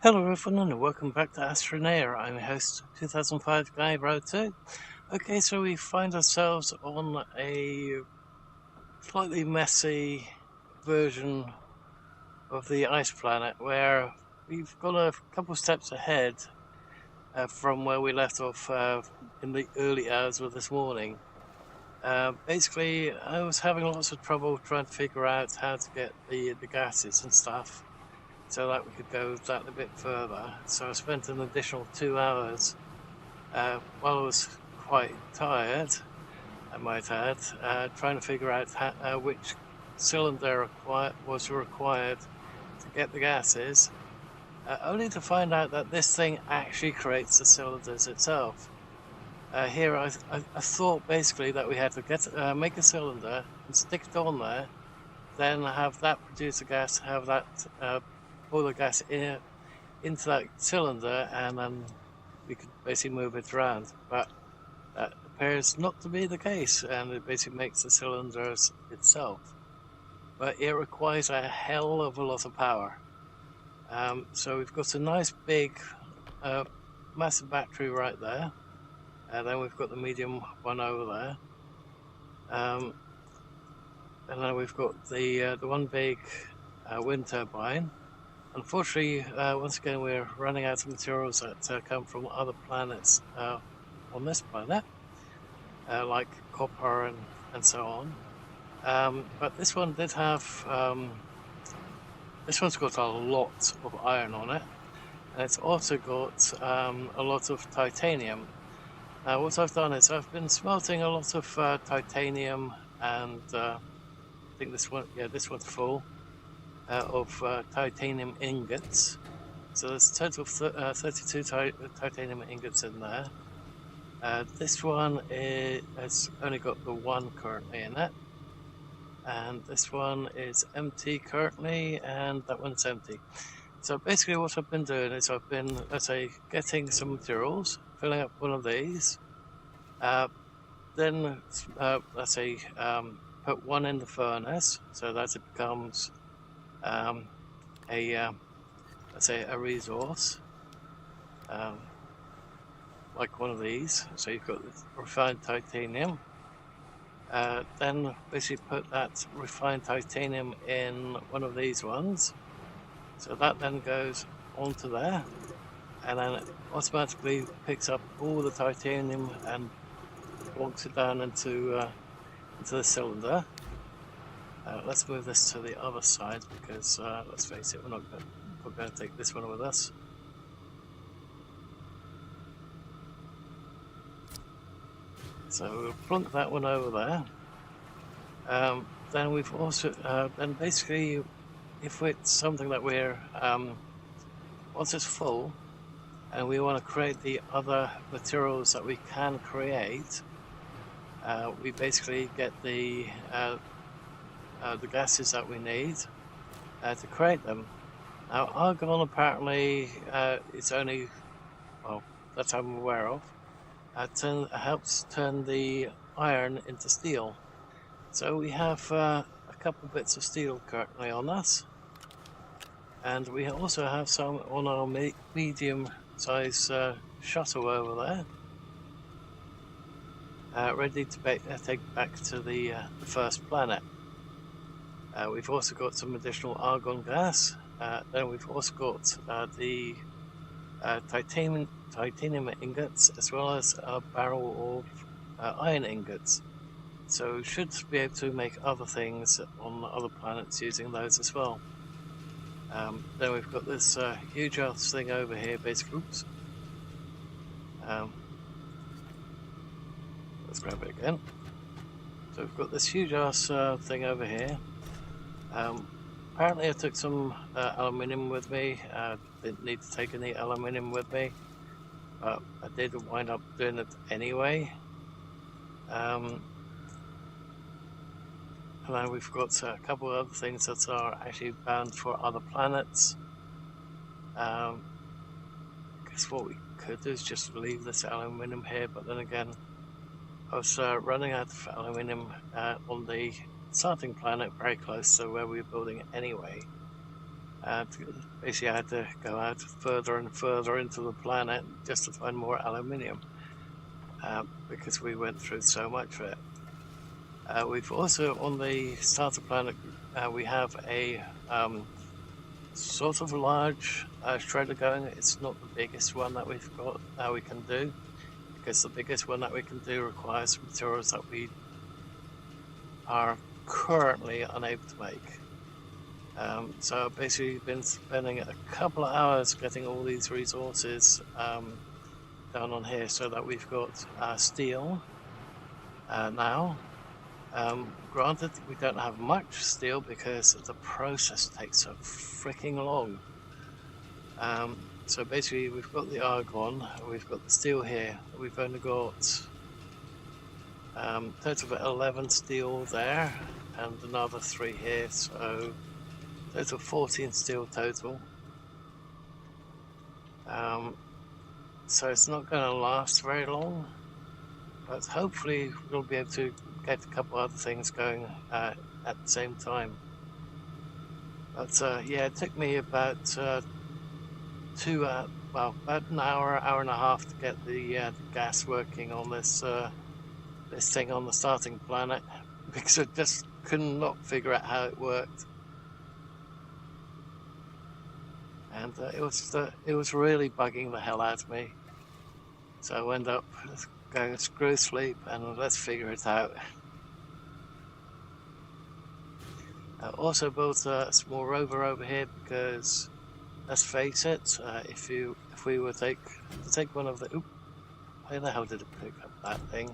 Hello everyone and welcome back to Astroneer. I'm your host 2005 Guy Road 2. Okay, so we find ourselves on a slightly messy version of the ice planet where we've got a couple steps ahead from where we left off in the early hours of this morning. Basically, I was having lots of trouble trying to figure out how to get the gases and stuff, so that we could go that a bit further. So I spent an additional 2 hours while I was quite tired, I might add, trying to figure out which cylinder was required to get the gases, only to find out that this thing actually creates the cylinders itself. Here I thought basically that we had to make a cylinder and stick it on there, then have that produce a gas, have that pour the gas into that cylinder, and then we could basically move it around. But that appears not to be the case, and it basically makes the cylinders itself. But it requires a hell of a lot of power. So we've got a nice big, massive battery right there, and then we've got the medium one over there. And then we've got the one big wind turbine. Unfortunately, once again, we're running out of materials that come from other planets on this planet, like copper and so on. But this one did have, this one's got a lot of iron on it, and it's also got a lot of titanium. Now, what I've done is I've been smelting a lot of titanium, and I think this one's full. Of titanium ingots. So there's a total of 32 titanium ingots in there. This one has only got the one currently in it. And this one is empty currently, and that one's empty. So basically what I've been doing is I've been, let's say, getting some materials, filling up one of these, then, let's say, put one in the furnace so that it becomes let's say a resource, like one of these. So you've got refined titanium. Then basically put that refined titanium in one of these ones. So that then goes onto there, and then it automatically picks up all the titanium and walks it down into the cylinder. Let's move this to the other side because, let's face it, we're not going to take this one with us. So we'll plunk that one over there. Then we've also, then basically, if it's something that we're, once it's full, and we want to create the other materials that we can create, we basically get the gases that we need to create them. Now, argon apparently it's only, well, that I'm aware of, helps turn the iron into steel. So we have a couple bits of steel currently on us, and we also have some on our medium-size shuttle over there, ready to take back to the first planet. We've also got some additional argon gas. Then we've also got the titanium ingots, as well as a barrel of iron ingots. So we should be able to make other things on other planets using those as well. Then we've got this huge ass thing over here, basically. Oops. Let's grab it again. So we've got this huge ass thing over here. Apparently I took some aluminium with me. Didn't need to take any aluminium with me, but I did wind up doing it anyway. And then we've got a couple of other things that are actually bound for other planets. I guess what we could do is just leave this aluminium here, but then again, I was running out of aluminium on the starting planet very close to where we were building it anyway. Basically, I had to go out further and further into the planet just to find more aluminium, because we went through so much of it. We've also, on the starter planet, we have a sort of large shredder going. It's not the biggest one that we've got we can do, because the biggest one that we can do requires materials that we are currently unable to make. So I've basically been spending a couple of hours getting all these resources down on here, so that we've got steel now. Granted, we don't have much steel because the process takes so freaking long. So basically, we've got the argon, we've got the steel here. We've only got total of 11 steel there, and another 3 here. So total 14 steel total. So it's not going to last very long, but hopefully we'll be able to get a couple other things going at the same time. But yeah, it took me about about an hour and a half to get the gas working on this this thing on the starting planet, because I just could not figure out how it worked, and it was really bugging the hell out of me. So I went up going screw sleep and let's figure it out. I also built a small rover over here because, let's face it, if we were to take one of the where the hell did it pick up that thing?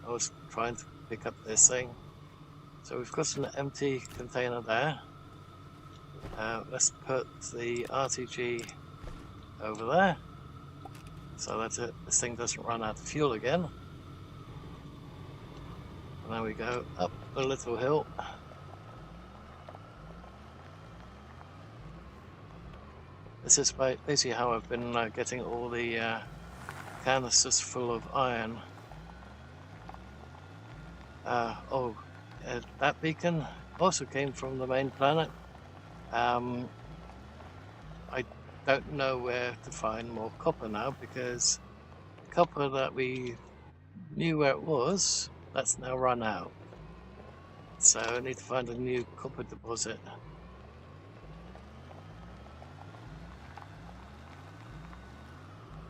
I was trying to pick up this thing. So we've got an empty container there. Let's put the RTG over there, so that this thing doesn't run out of fuel again. And then we go up a little hill. This is basically how I've been getting all the canisters full of iron. That beacon also came from the main planet. I don't know where to find more copper now, because the copper that we knew where it was, that's now run out. So I need to find a new copper deposit.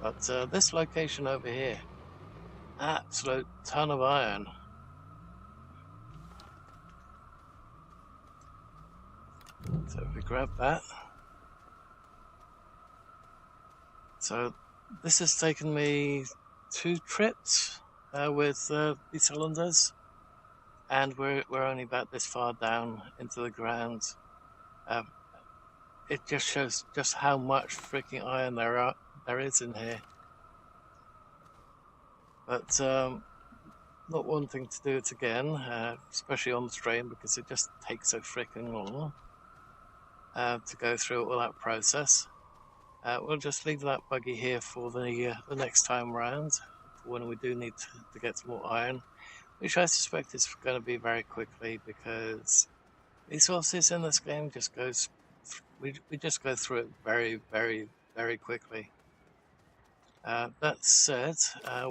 But this location over here, absolute ton of iron. So if we grab that. So this has taken me 2 trips with these cylinders, and we're only about this far down into the ground. It just shows just how much freaking iron there is in here. But not wanting to do it again, especially on the stream, because it just takes so freaking long to go through all that process. We'll just leave that buggy here for the next time round, when we do need to get some more iron, which I suspect is going to be very quickly, because resources in this game just goes, we just go through it very, very, very quickly. That said,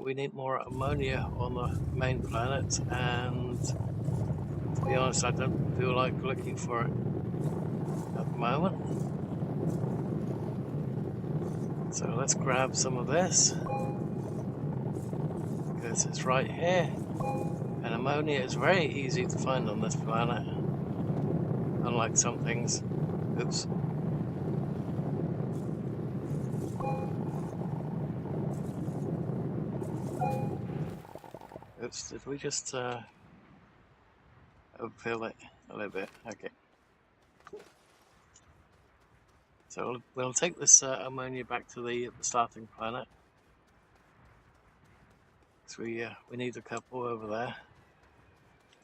we need more ammonia on the main planet, and to be honest, I don't feel like looking for it at the moment. So let's grab some of this, because it's right here, and ammonia is very easy to find on this planet, unlike some things. Oops. Oops, did we just overfill it a little bit? Okay. So we'll take this ammonia back to the starting planet. So we need a couple over there.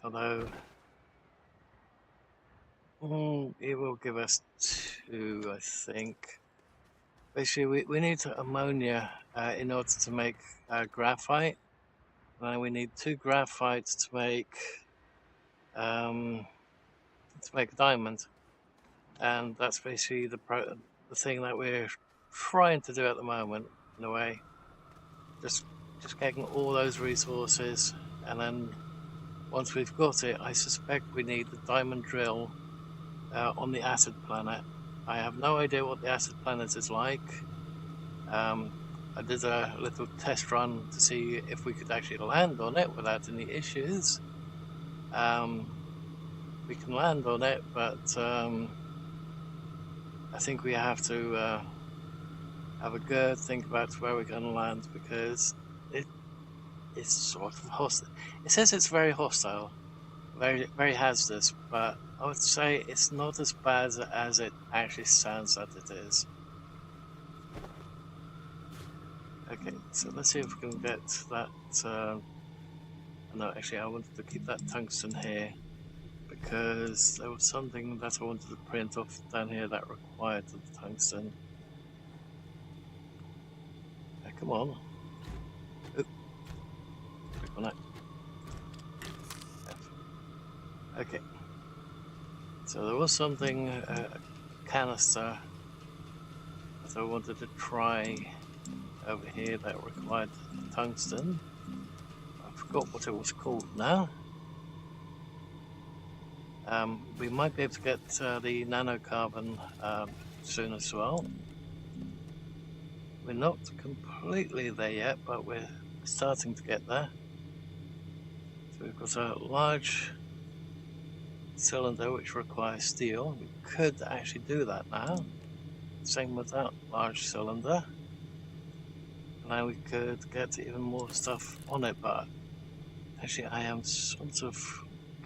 Although it will give us 2, I think. Basically, we need ammonia in order to make graphite. And then we need 2 graphites to make a diamond. and that's basically the thing that we're trying to do at the moment, in a way. Just getting all those resources, and then once we've got it, I suspect we need the diamond drill on the acid planet. I have no idea what the acid planet is like. I did a little test run to see if we could actually land on it without any issues. We can land on it, but I think we have to have a good think about where we're going to land, because it's sort of hostile. It says it's very hostile, very hazardous, but I would say it's not as bad as it actually sounds that it is. Okay, so let's see if we can get that. No, actually, I wanted to keep that tungsten here because there was something that I wanted to print off down here that required the tungsten. Come on. Oop. Click on that. F. Okay. So there was something, a canister that I wanted to try over here that required tungsten. I forgot what it was called now. We might be able to get the nanocarbon soon as well. We're not completely there yet, but we're starting to get there. So we've got a large cylinder which requires steel. We could actually do that now. Same with that large cylinder. Now we could get even more stuff on it, but actually I am sort of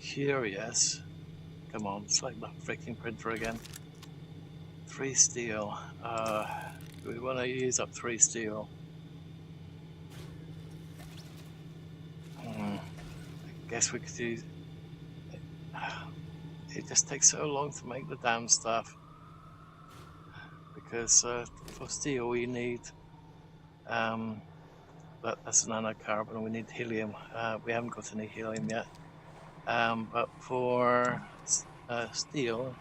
curious. Come on, select the freaking printer again. 3 steel. Do we want to use up 3 steel? I guess we could use... It just takes so long to make the damn stuff. Because for steel we need... that's nanocarbon, we need helium. We haven't got any helium yet. But for steel,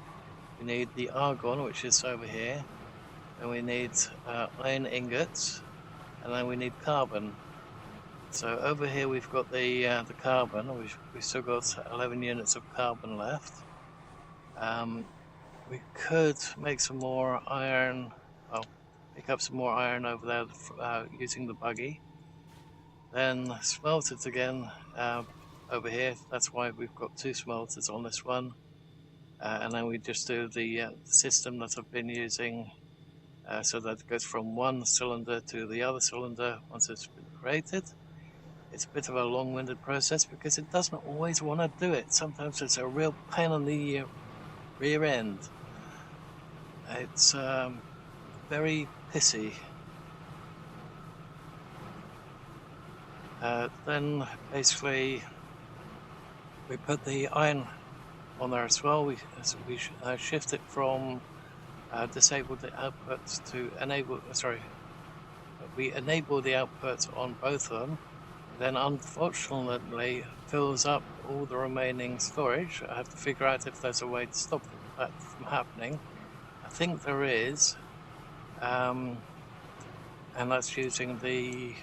we need the argon, which is over here. And we need iron ingots, and then we need carbon. So over here we've got the carbon. We've still got 11 units of carbon left. We could make some more iron. Well, pick up some more iron over there using the buggy. Then smelt it again over here. That's why we've got 2 smelters on this one. And then we just do the system that I've been using. So that it goes from one cylinder to the other cylinder once it's been created. It's a bit of a long-winded process because it doesn't always want to do it. Sometimes it's a real pain on the rear end. It's very pissy. Then basically we put the iron on there as well. We shift it from disable the outputs to enable, we enable the outputs on both of them, then unfortunately fills up all the remaining storage. I have to figure out if there's a way to stop that from happening. I think there is, and that's using the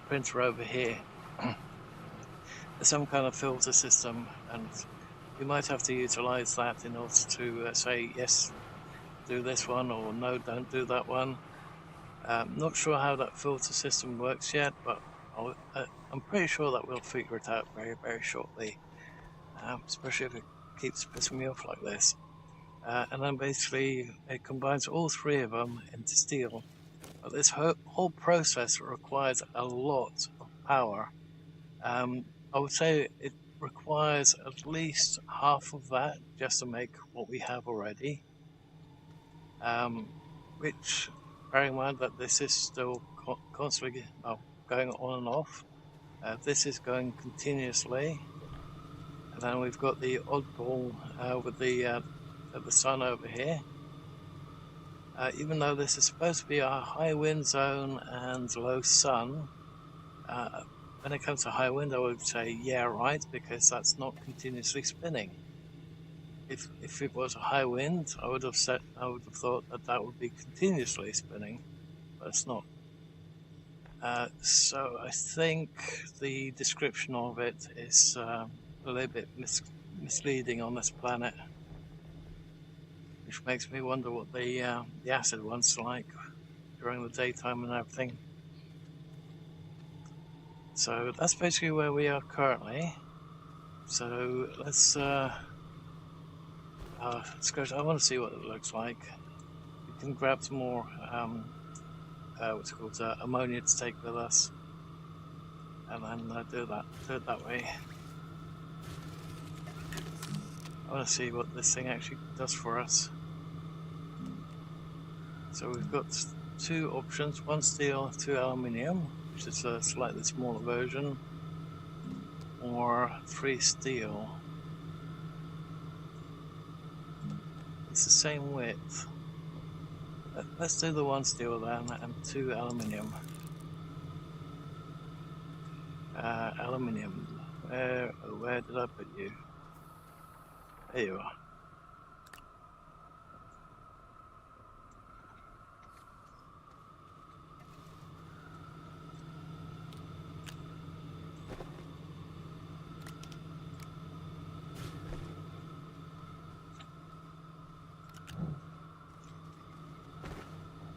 printer over here. There's some kind of filter system, and we might have to utilize that in order to say yes, do this one, or no, don't do that one. Not sure how that filter system works yet, but I'm pretty sure that we'll figure it out very, very shortly, especially if it keeps pissing me off like this. And then basically it combines all 3 of them into steel. But this whole process requires a lot of power. I would say it requires at least half of that just to make what we have already. Which, bearing in mind that this is still constantly going on and off, this is going continuously, and then we've got the oddball with the sun over here. Even though this is supposed to be a high wind zone and low sun, when it comes to high wind I would say yeah, right, because that's not continuously spinning. if it was a high wind, I would have thought that would be continuously spinning, but it's not. So I think the description of it is a little bit misleading on this planet, which makes me wonder what the acid one's like during the daytime and everything. So that's basically where we are currently. So let's go. I want to see what it looks like. We can grab some more what's called ammonia to take with us, and then do it that way. I want to see what this thing actually does for us. So we've got two options: one steel, two aluminium, which is a slightly smaller version, or 3 steel. It's the same width. Let's do the 1 steel then, and 2 aluminium. Aluminium. Where did I put you? There you are.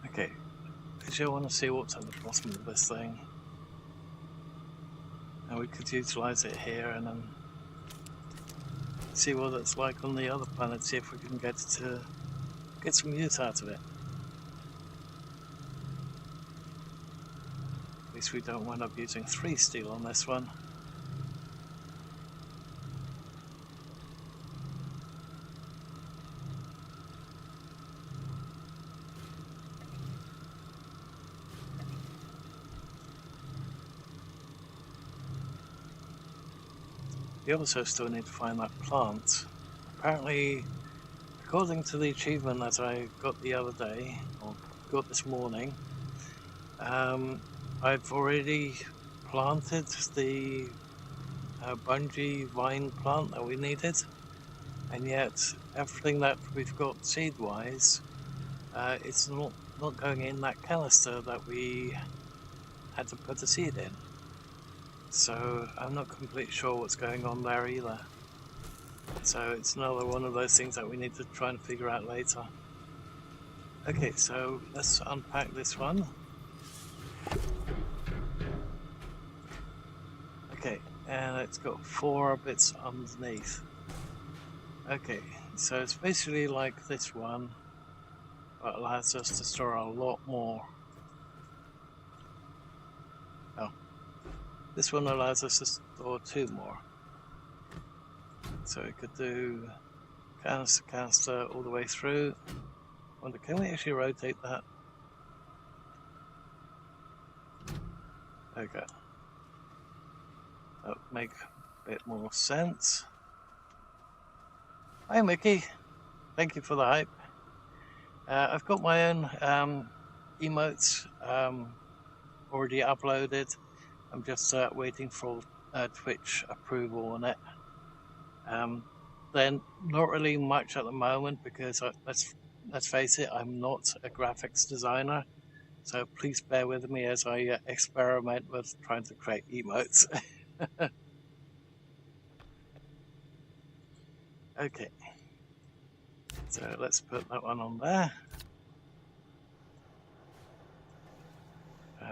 Okay, because you want to see what's at the bottom of this thing. And we could utilize it here and then see what it's like on the other planet, see if we can get some use out of it. At least we don't wind up using 3 steel on this one. We also still need to find that plant. Apparently, according to the achievement that I got the other day, or got this morning, I've already planted the bungee vine plant that we needed, and yet everything that we've got seed-wise, it's not going in that canister that we had to put the seed in. So I'm not completely sure what's going on there either. So it's another one of those things that we need to try and figure out later. Okay, so let's unpack this one. Okay, and it's got 4 bits underneath. Okay, so it's basically like this one, but allows us to store a lot more. This one allows us to store 2 more. So we could do canister all the way through. Wonder, can we actually rotate that? Okay. That would make a bit more sense. Hi Mickey, thank you for the hype. I've got my own emotes already uploaded. I'm just waiting for Twitch approval on it. Then not really much at the moment because let's face it, I'm not a graphics designer. So please bear with me as I experiment with trying to create emotes. Okay. So let's put that one on there.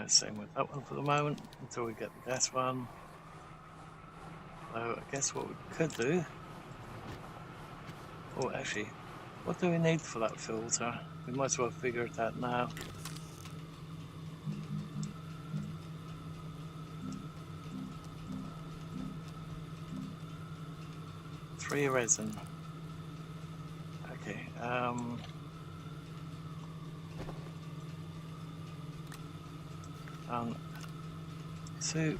Same with that one for the moment until we get the gas one. So I guess what we could do. Oh, actually, what do we need for that filter? We might as well figure it out now. Three resin. Okay. 1, 2.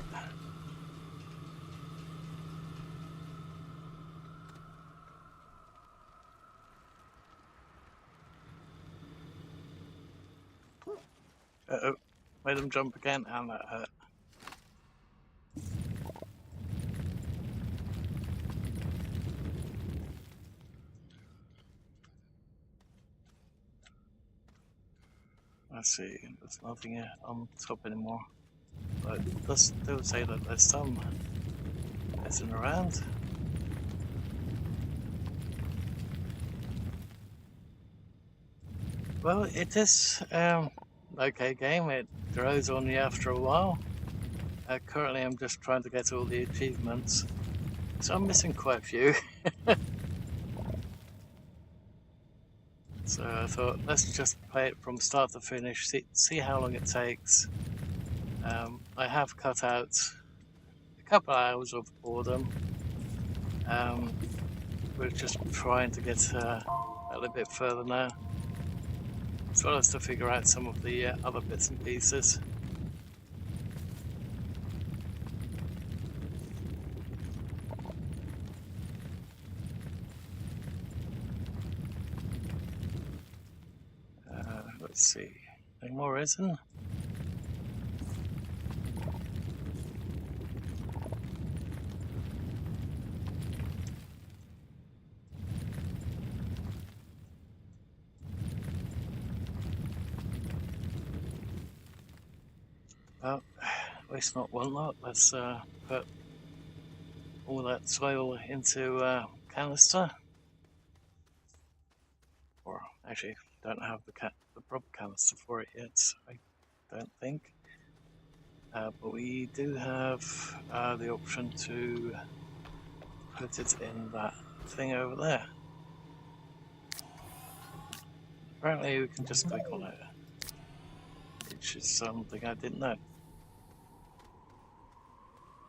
Uh-oh, made them jump again, and that hurt. I see, there's nothing on top anymore. But it does still say that there's some messing around. Well, it is okay game. It grows on you after a while. Currently, I'm just trying to get all the achievements, so I'm missing quite a few. So I thought, let's just play it from start to finish, see how long it takes. I have cut out a couple of hours of boredom. We're just trying to get a little bit further now, as well as to figure out some of the other bits and pieces. Let's see, any more resin? Well, waste not, want not. Let's put all that soil into a canister. Or actually, don't have the proper canister for it yet, I don't think. But we do have the option to put it in that thing over there. Apparently we can just click on it, which is something I didn't know.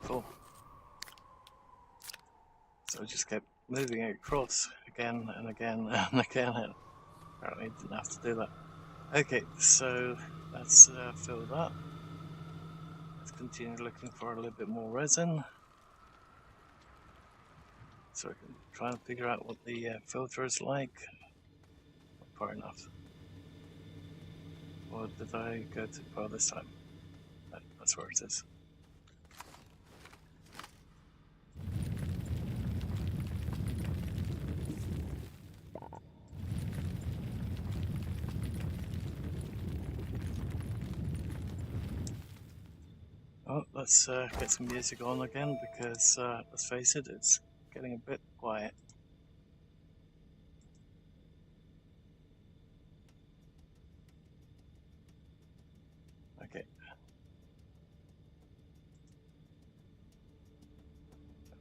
Cool. So I just kept moving it across again and again and again, and apparently didn't have to do that. Okay, so let's fill that. Let's continue looking for a little bit more resin, so I can try and figure out what the filter is like. Not far enough. Or did I go too far this time? No, that's where it is. Oh, let's get some music on again, because let's face it, it's getting a bit quiet. Okay.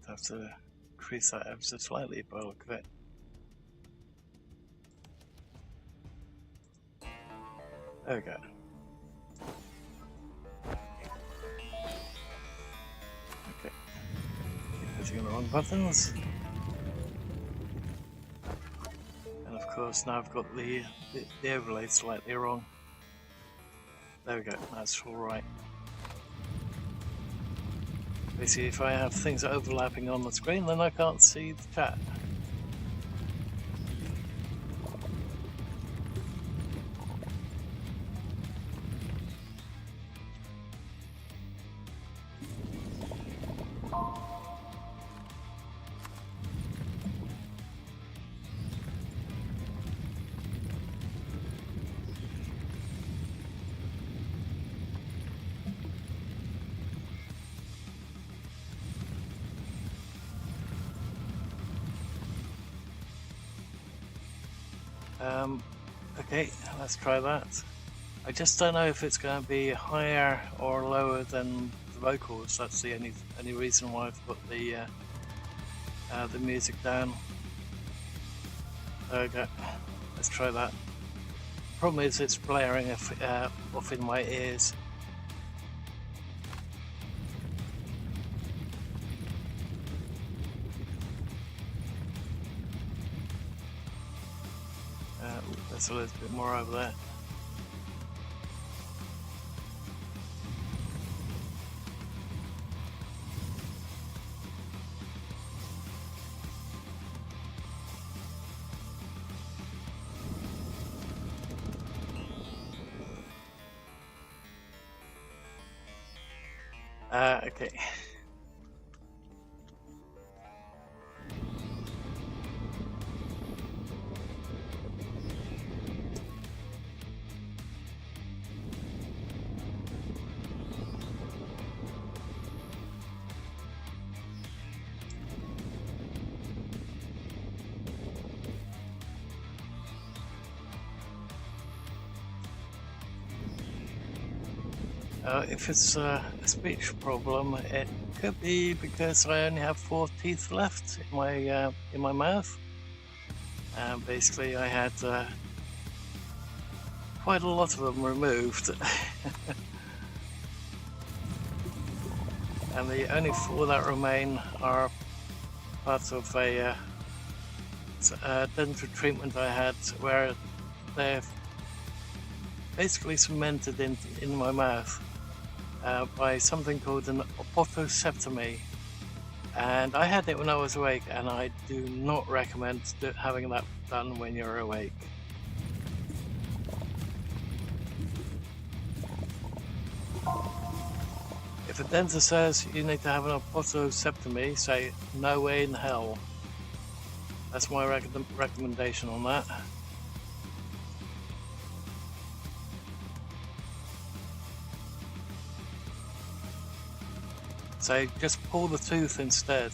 I'd have to increase that ever so slightly by the look of it. There we go. Okay. Keep hitting the wrong buttons. And of course now I've got the overlay slightly wrong. There we go, that's alright. Basically, if I have things overlapping on the screen, then I can't see the chat. Okay, let's try that. I just don't know if it's going to be higher or lower than the vocals. That's the only reason why I've put the music down. Okay, let's try that. Problem is, it's blaring off in my ears. There's a little bit more over there. Okay. If it's a speech problem, it could be because I only have 4 teeth left in my mouth. And basically, I had quite a lot of them removed. And the only 4 that remain are part of a dental treatment I had where they're basically cemented in my mouth by something called an otoseptomy. And I had it when I was awake, and I do not recommend having that done when you're awake. If a dentist says you need to have an otoseptomy, say no way in hell. That's my recommendation on that. So just pull the tooth instead.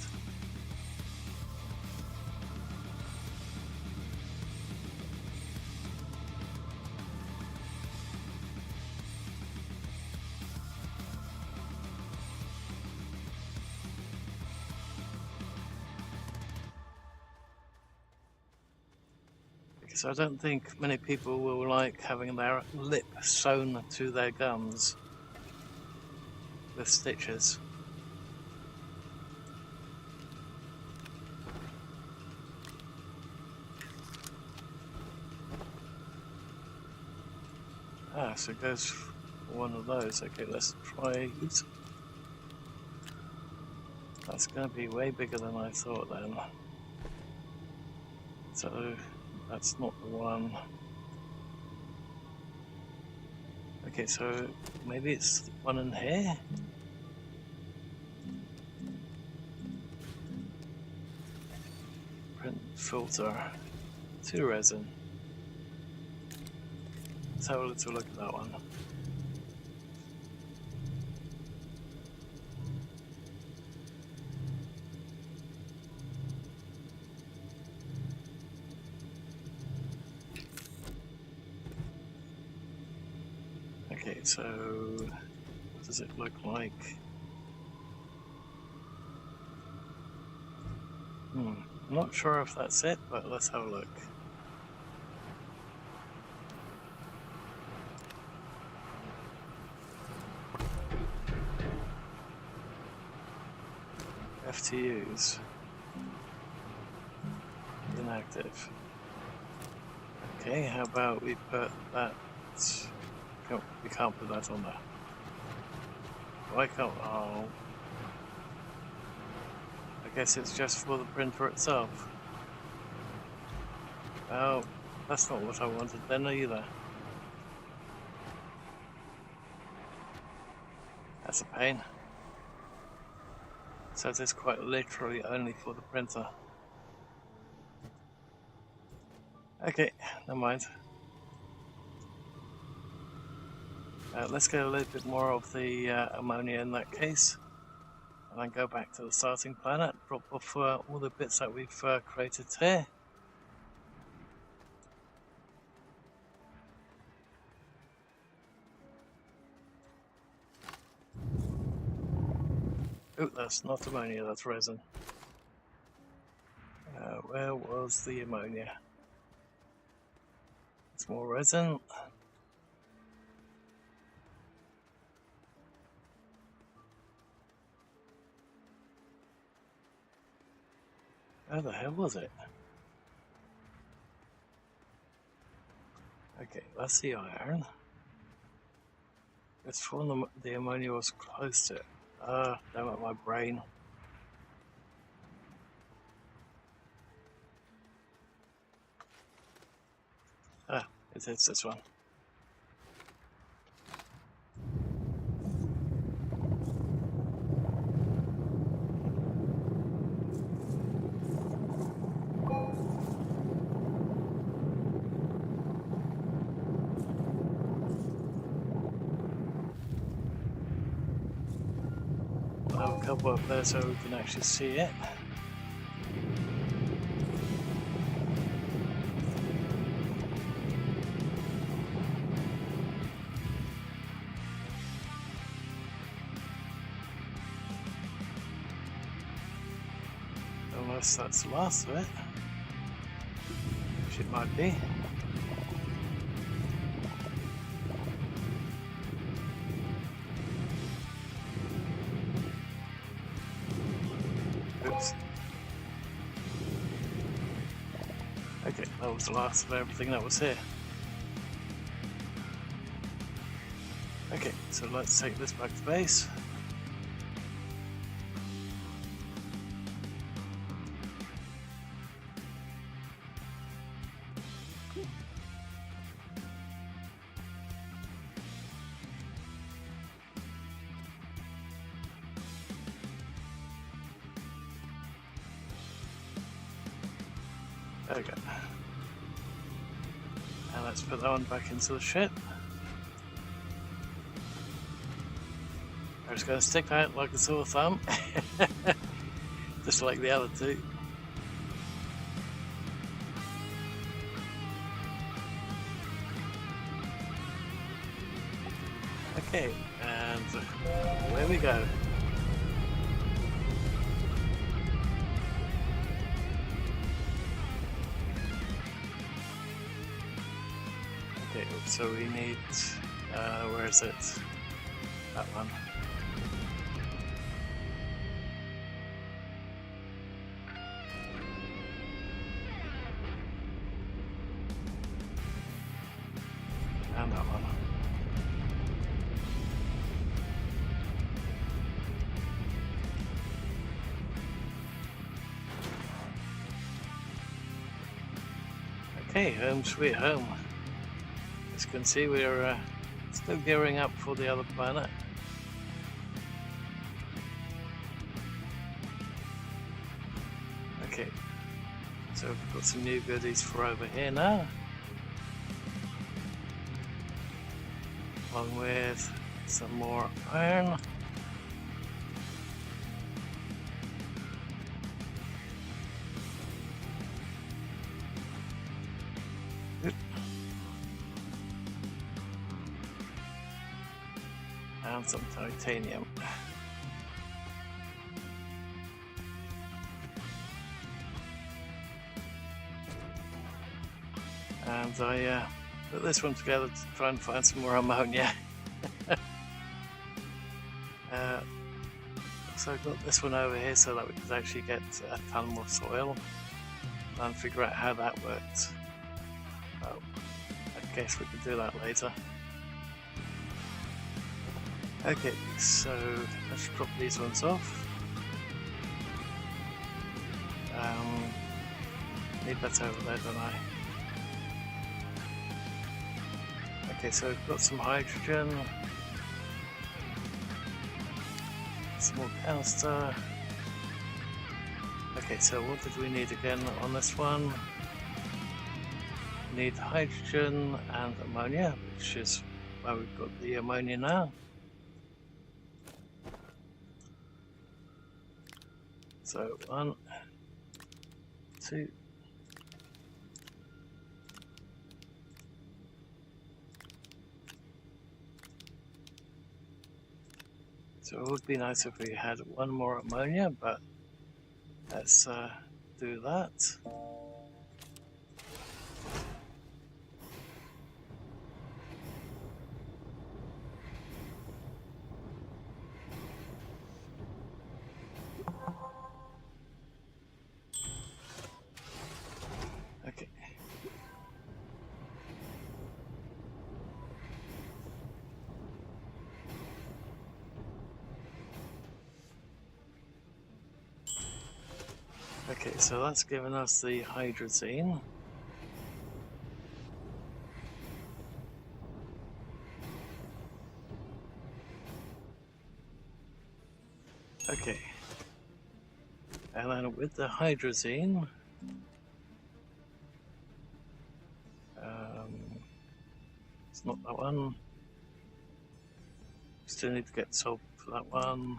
Because I don't think many people will like having their lip sewn to their gums with stitches. Ah, so it goes for one of those. Okay, let's try it. That's going to be way bigger than I thought then. So that's not the one. Okay, so maybe it's the one in here? Print filter to resin. Let's have a little look at that one. Okay, so what does it look like? I'm not sure if that's it, but let's have a look. FTUs inactive. Okay, how about we put that? We can't put that on there. Why can't? Oh, I guess it's just for the printer itself. Oh, that's not what I wanted then either. That's a pain. So it is quite literally only for the printer. Okay, never mind. Let's get a little bit more of the ammonia in that case, and then go back to the starting planet, drop off all the bits that we've created here. Oh, that's not ammonia, that's resin. Where was the ammonia? It's more resin. Where the hell was it? Okay, that's the iron. It's from the ammonia was close to it. Damn it, my brain. Ah, it's this one. I'll couple up there so we can actually see it. unless that's the last of it, which it might be. Oops. Okay, that was the last of everything that was here. Okay, so let's take this back to base. There we go. And let's put that one back into the ship. I'm just going to stick out like a sore thumb, just like the other two. Okay, and away we go. Okay, so we need, where is it? That one. And that one. Okay, home sweet home. As you can see, we're still gearing up for the other planet. Okay, so we've got some new goodies for over here now, along with some more iron. And some titanium. And I put this one together to try and find some more ammonia. So I got this one over here so that we could actually get a ton more soil and figure out how that worked. Well, I guess we could do that later. Okay, so let's drop these ones off. Need that over there, don't I? Okay, so we've got some hydrogen, some more canister. Okay, so what did we need again on this one? We need hydrogen and ammonia, which is why we've got the ammonia now. So 1, 2. So it would be nice if we had one more ammonia, but let's do that. Okay. Okay, so that's given us the hydrazine. Okay. And then with the hydrazine, it's not that one. Still need to get salt for that one.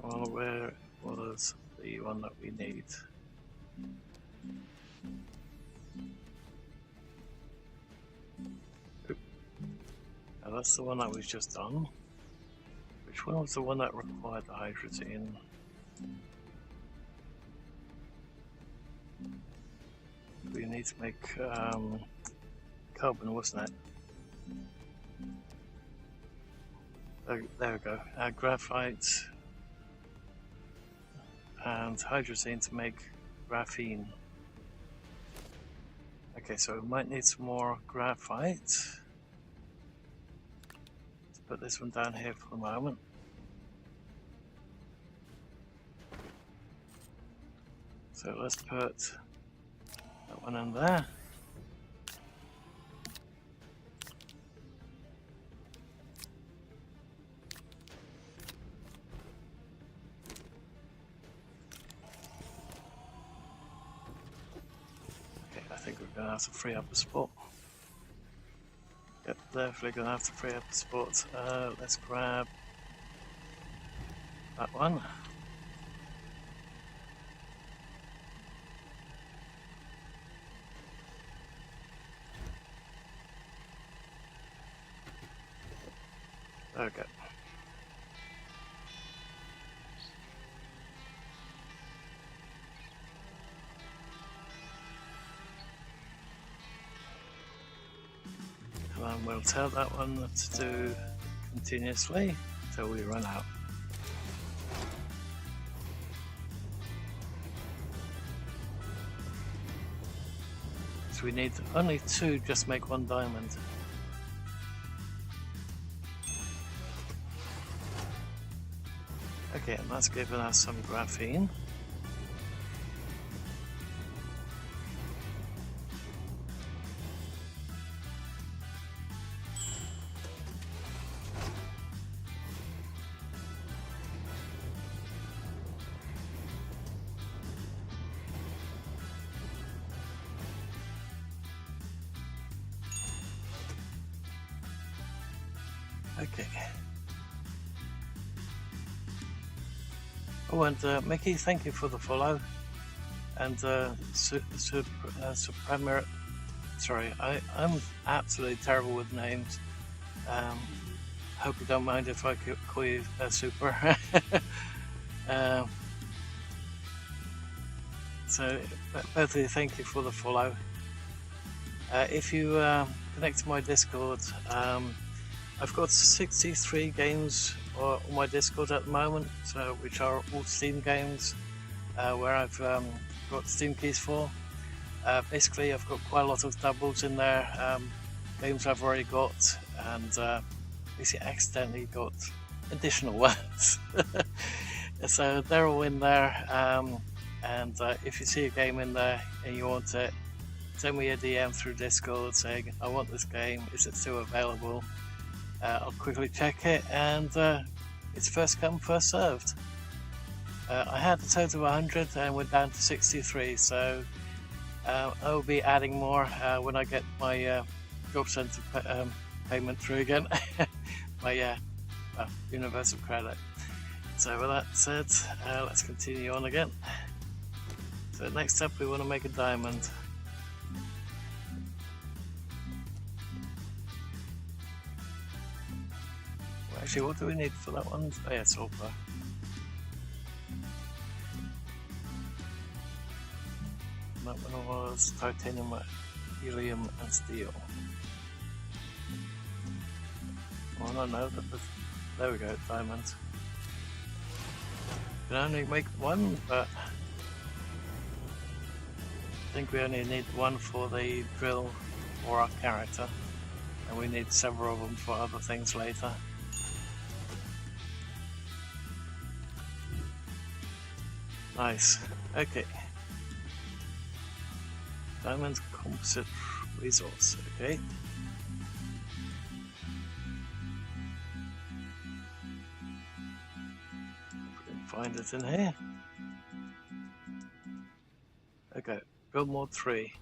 Come on, where was the one that we need? Oop. Now that's the one that we've just done, which Which one was the one that required the hydrazine? We need to make carbon, wasn't it? There we go. Graphite and hydrazine to make graphene. Okay, so we might need some more graphite. Let's put this one down here for the moment. So let's put that one in there. Okay, I think we're going to have to free up the spot. Yep, definitely going to have to free up the spot. Let's grab that one. There we go. And we'll tell that one to do continuously until we run out. So we need only two, just make one diamond. Okay, and that's given us some graphene. Okay. Oh, and Mickey, thank you for the follow. And Supremir, sorry, I'm absolutely terrible with names. Hope you don't mind if I call you Super. So, both of you, thank you for the follow. If you connect to my Discord, I've got 63 games on my Discord at the moment, which are all Steam games, where I've got Steam keys for. Basically, I've got quite a lot of doubles in there, games I've already got, and basically accidentally got additional ones. So they're all in there, and if you see a game in there and you want it, send me a DM through Discord saying, I want this game, is it still available? I'll quickly check it, and it's first come, first served. I had a total of 100 and we're down to 63, so I'll be adding more when I get my job centre payment through again, my universal credit. So with that said, let's continue on again. So next up we want to make a diamond. Actually, what do we need for that one? Oh yeah, sulfur. That one was titanium, helium and steel. Oh no, there we go, diamond. Can only make one, but I think we only need one for the drill or our character, and we need several of them for other things later. Nice. Okay. Diamond composite resource. Okay. We can find it in here. Okay. Build mode 3.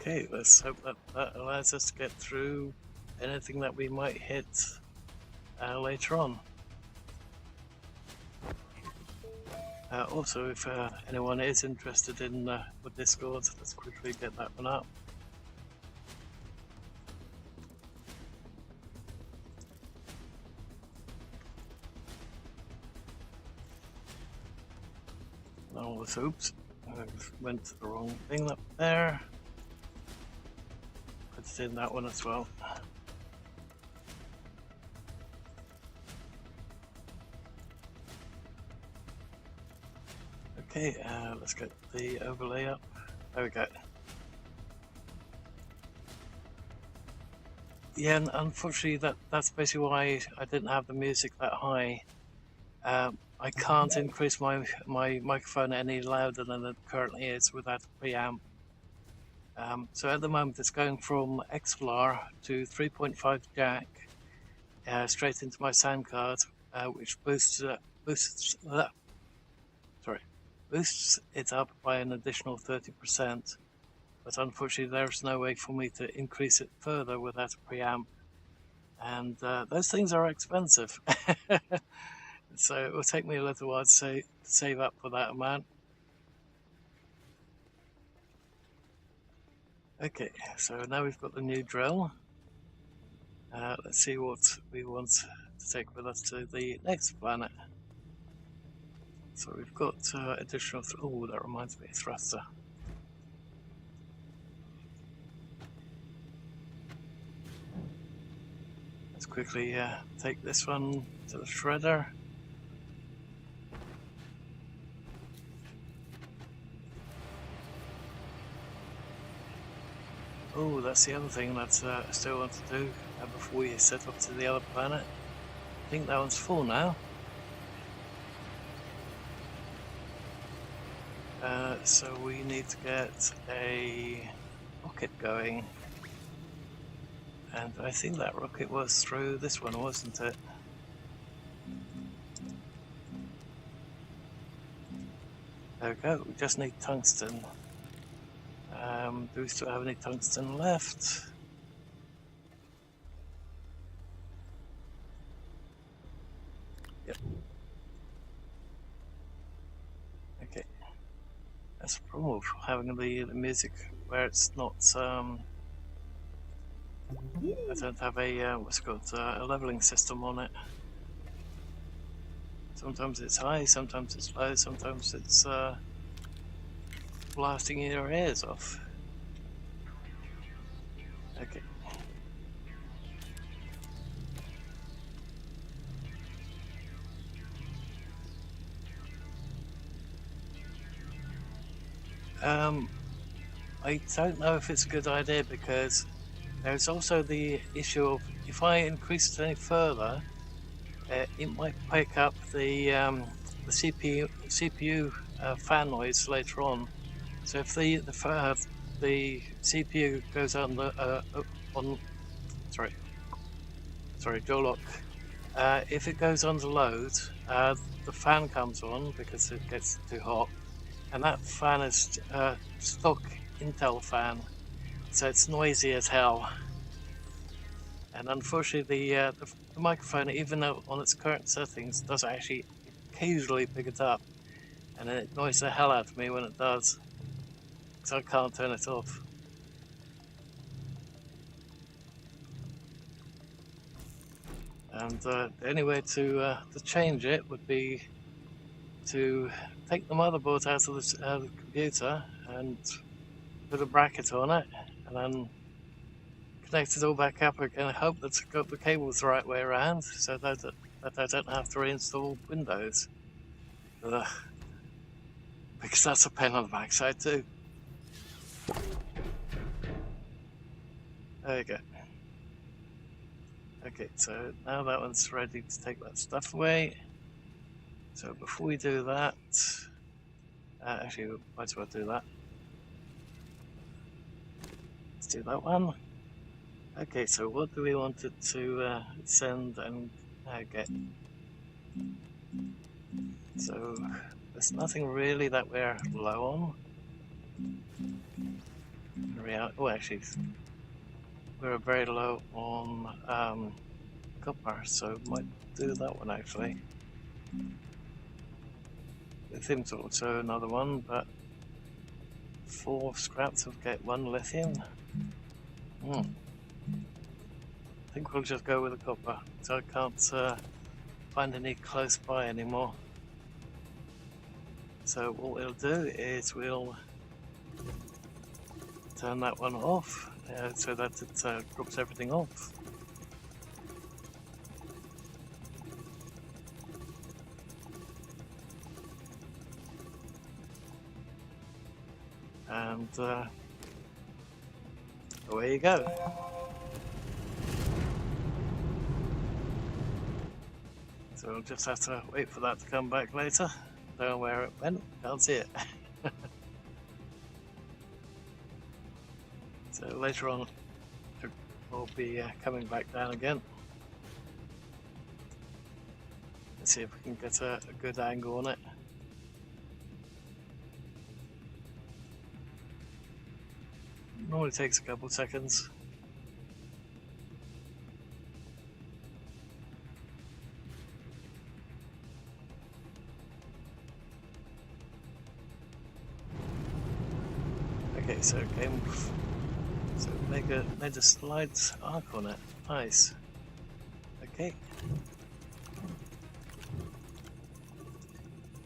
Okay, let's hope that allows us to get through anything that we might hit later on. Also, if anyone is interested in the Discord, let's quickly get that one up. Oh, oops, I went to the wrong thing up there. Put it in that one as well. Okay, let's get the overlay up. There we go. Yeah, and unfortunately that's basically why I didn't have the music that high. I can't increase my microphone any louder than it currently is without a preamp. So at the moment it's going from XLR to 3.5 jack straight into my sound card, which boosts it up by an additional 30%. But unfortunately there's no way for me to increase it further without a preamp, and those things are expensive. So it will take me a little while to save up for that amount. Okay, so now we've got the new drill. Let's see what we want to take with us to the next planet. So we've got additional, oh, that reminds me, thruster. Let's quickly take this one to the shredder. Oh, that's the other thing that I still want to do before we set off to the other planet. I think that one's full now. So we need to get a rocket going. And I think that rocket was through this one, wasn't it? There we go, we just need tungsten. Do we still have any tungsten left? Yep. Okay. That's the problem with having the music where it's not, I don't have a, what's it called, a leveling system on it. Sometimes it's high, sometimes it's low, sometimes it's blasting your ears off. Okay. I don't know if it's a good idea, because there's also the issue of if I increase it any further, it might pick up the CPU fan noise later on. So if the CPU goes on dual lock, if it goes under load, the fan comes on because it gets too hot, and that fan is stock Intel fan, so it's noisy as hell. And unfortunately, the microphone, even though on its current settings, does actually occasionally pick it up, and it annoys the hell out of me when it does, so I can't turn it off. And the only way to change it would be to take the motherboard out of the computer and put a bracket on it, and then connect it all back up again. I hope that's got the cables the right way around, so that I don't have to reinstall Windows. Because that's a pain on the backside too. There you go. Okay, so now that one's ready to take that stuff away. So before we do that, actually we might as well do that. Let's do that one. Okay, so what do we want it to send and get? So there's nothing really that we're low on. Oh, actually, we're very low on copper, so might do that one actually. lithium to also another one, but 4 scrap to get 1 lithium. I think we'll just go with the copper, so I can't find any close by anymore. So what we'll do is we'll turn that one off so that it drops everything off. And away you go. So we'll just have to wait for that to come back later. Don't know where it went, can't see it. So later on we'll be coming back down again. Let's see if we can get a good angle on it. Normally takes a couple of seconds. Okay, so it came. So made a slide arc on it. Nice. Okay.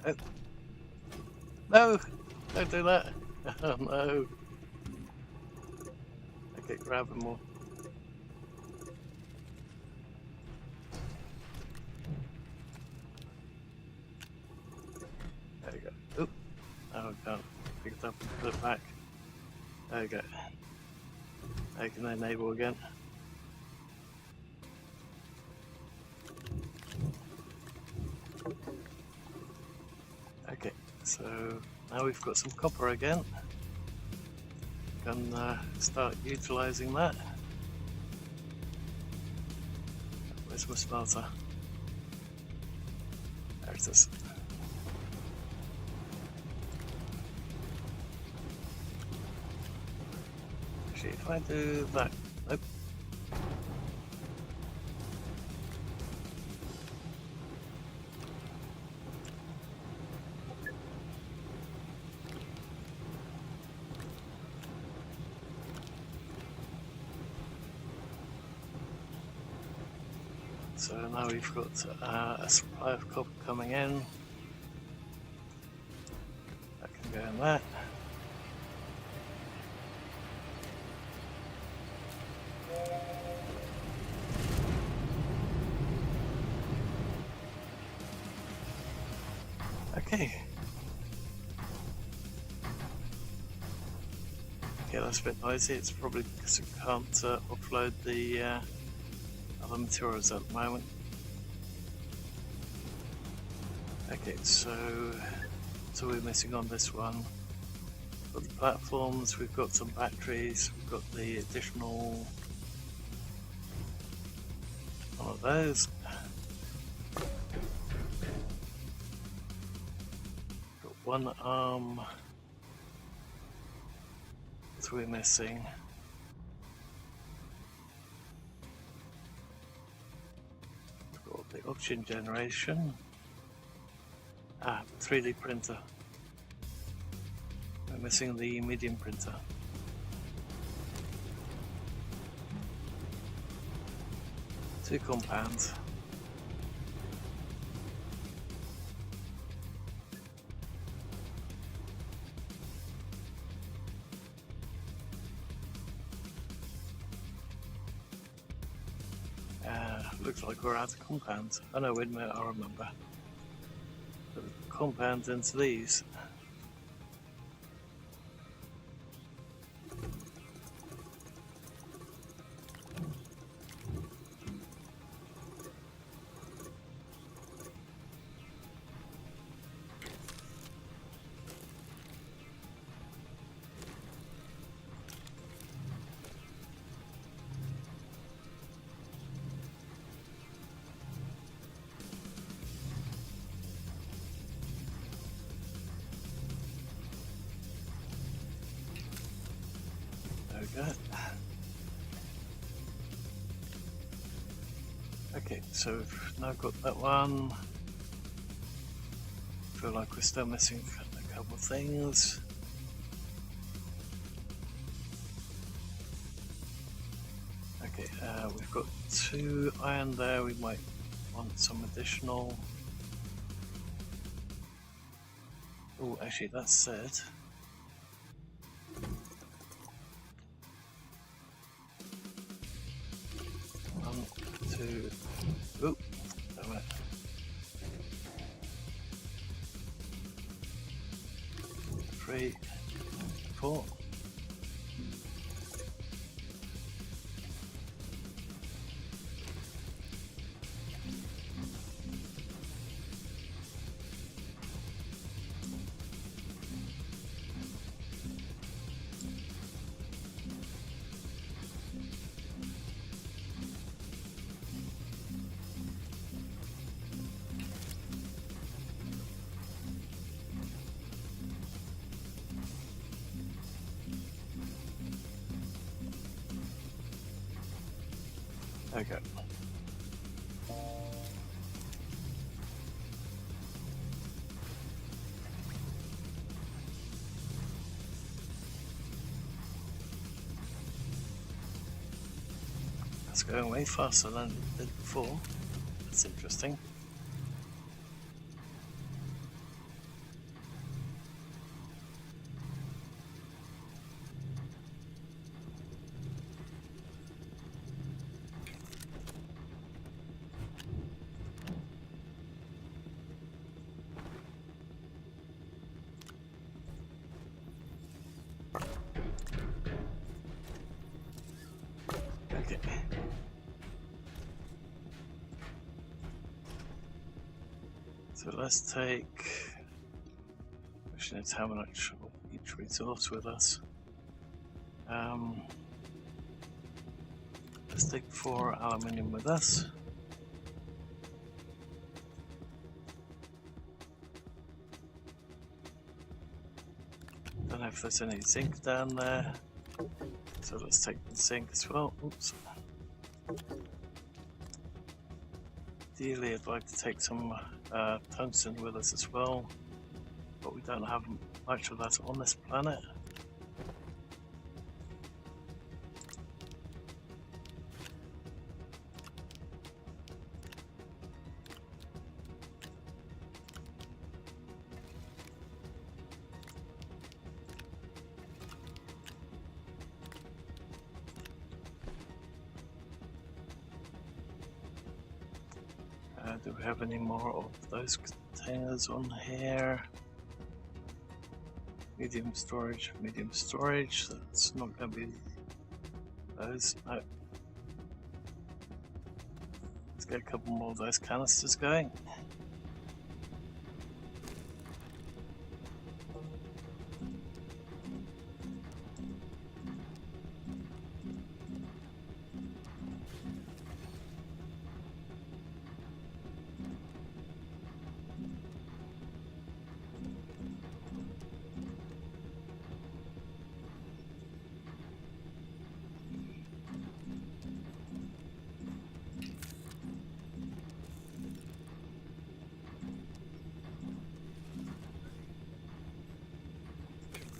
Oh. No! Don't do that! Oh no! Okay, grab them more. There we go. Oop! Oh, I can't pick it up and put it back. There we go. I can enable again. Okay, so now we've got some copper again. Can start utilizing that. Where's my smelter? There it is. Actually, if I do that, nope. So now we've got a supply of copper coming in. That can go in there. Okay. Okay, that's a bit noisy. It's probably because we can't offload the other materials at the moment. Okay, so we're missing on this one. We've got the platforms, we've got some batteries, we've got the additional one of those. Got one arm. What are we missing? The oxygen generation. Ah, 3D printer. We're missing the medium printer. Two compounds. Looks like we're out of compounds. Oh no, wait a minute, I remember. Put the compounds into these. Okay, so we've now got that one. feel like we're still missing a couple of things. Okay, we've got 2 iron there, we might want some additional. Oh, actually, that said, one, 2, oh, damn it. 3, 4. Okay. That's going way faster than it did before. That's interesting. Okay. So let's take, actually, let's have each resource with us. Let's take 4 aluminium with us. Don't know if there's any zinc down there, so let's take the zinc as well. Oops. Ideally, I'd like to take some tungsten with us as well, but we don't have much of that on this planet. Do we have any more of those containers on here? Medium storage, that's not going to be those. No. Let's get a couple more of those canisters going.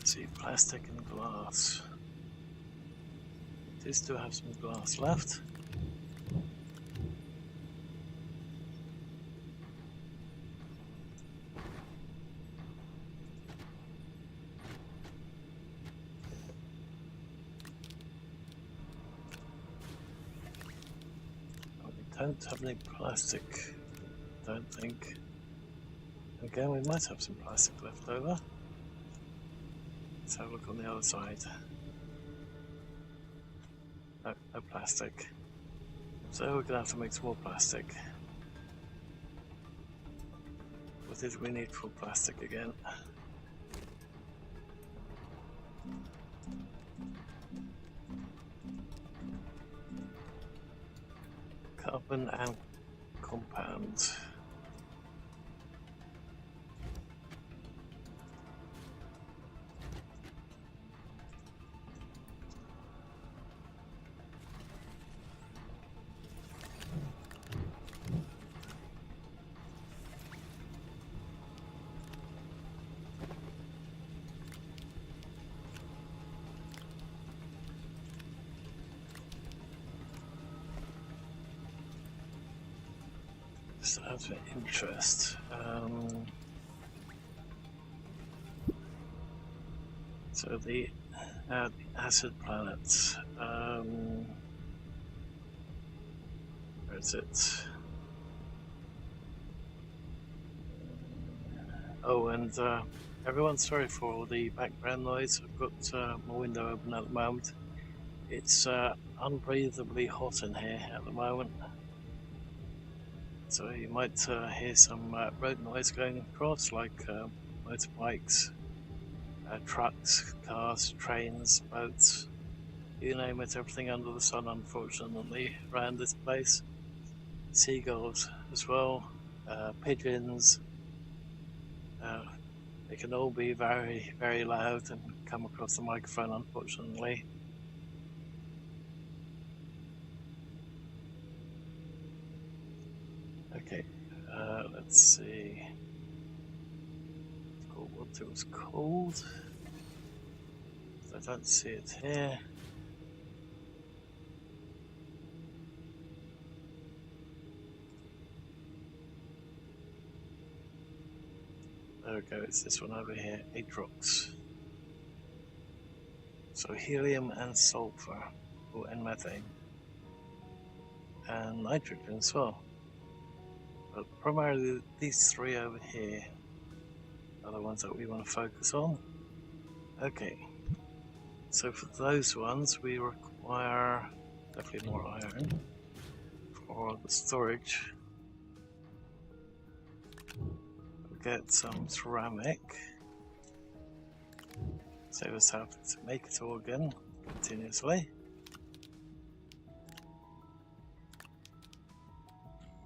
See, plastic and glass. Do still have some glass left. Oh, we don't have any plastic, don't think. Again, we might have some plastic left over. Let's have a look on the other side. No plastic. So we're gonna have to make some more plastic. What did we need for plastic again? Carbon and compound. Just out of interest. So the acid planets. Where is it? Oh, and everyone, sorry for all the background noise. I've got my window open at the moment. It's unbreathably hot in here at the moment. So you might hear some road noise going across, like motorbikes, trucks, cars, trains, boats, you name it, everything under the sun, unfortunately, around this place. Seagulls as well, pigeons. They can all be very, very loud and come across the microphone, unfortunately. Okay, let's see what it was called. I don't see it here. There we go, it's this one over here, Atrox. So helium and sulfur, and methane, and nitrogen as well. But primarily these three over here are the ones that we want to focus on. Okay, so for those ones we require definitely more iron for the storage. Get some ceramic, save us having to make it all again continuously.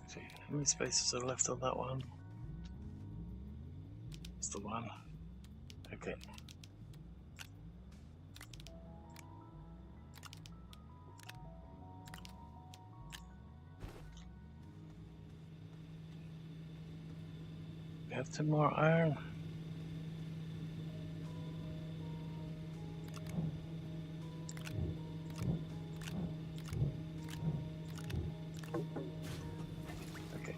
See, how many spaces are left on that one? That's the one. Okay. We have 2 more iron. Okay.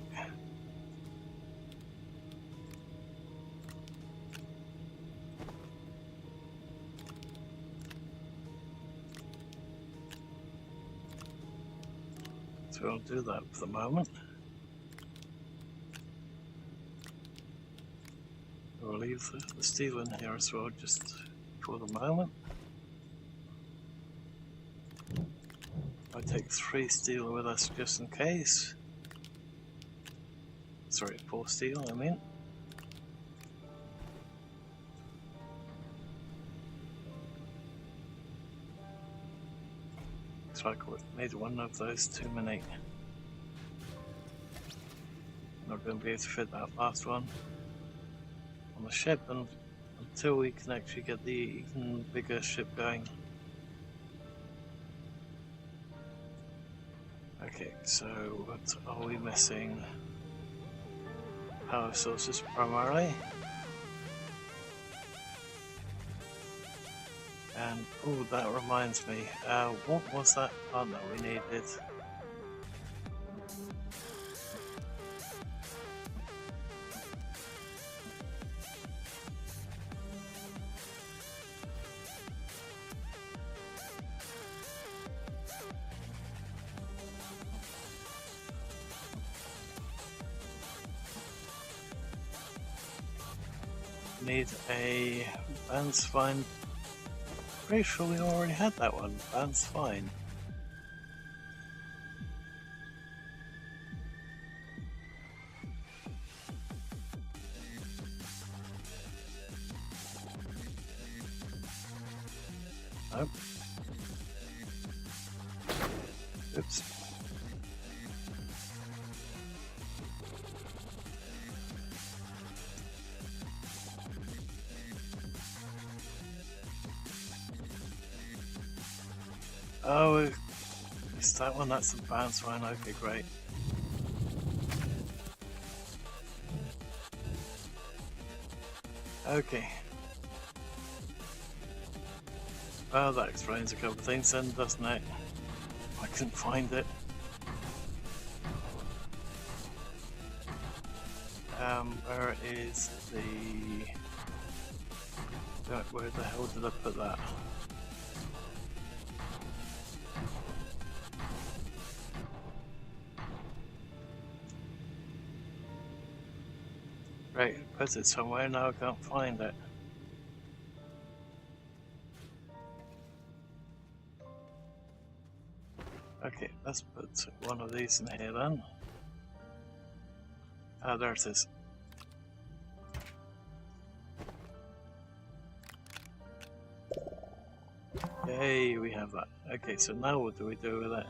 So we'll do that for the moment. We'll leave the steel in here as well, just for the moment. I'll take 3 steel with us just in case. Sorry, 4 steel, I mean. Looks like we made one of those too many. Not going to be able to fit that last one on the ship until we can actually get the even bigger ship going. Okay, so what are we missing? Power sources primarily. And oh, that reminds me, what was that part that we needed? Need a lXFiNG. Pretty sure we already had that one. lXFiNG. Nope. Oops. Oh, it's that one, that's the bounce one, okay, great. Okay. Well, that explains a couple of things then, doesn't it? I couldn't find it. Where is the... Where the hell did I put that? Right, put it somewhere, now I can't find it. Okay, let's put one of these in here then. Ah, there it is. Yay, we have that. Okay, so now what do we do with it?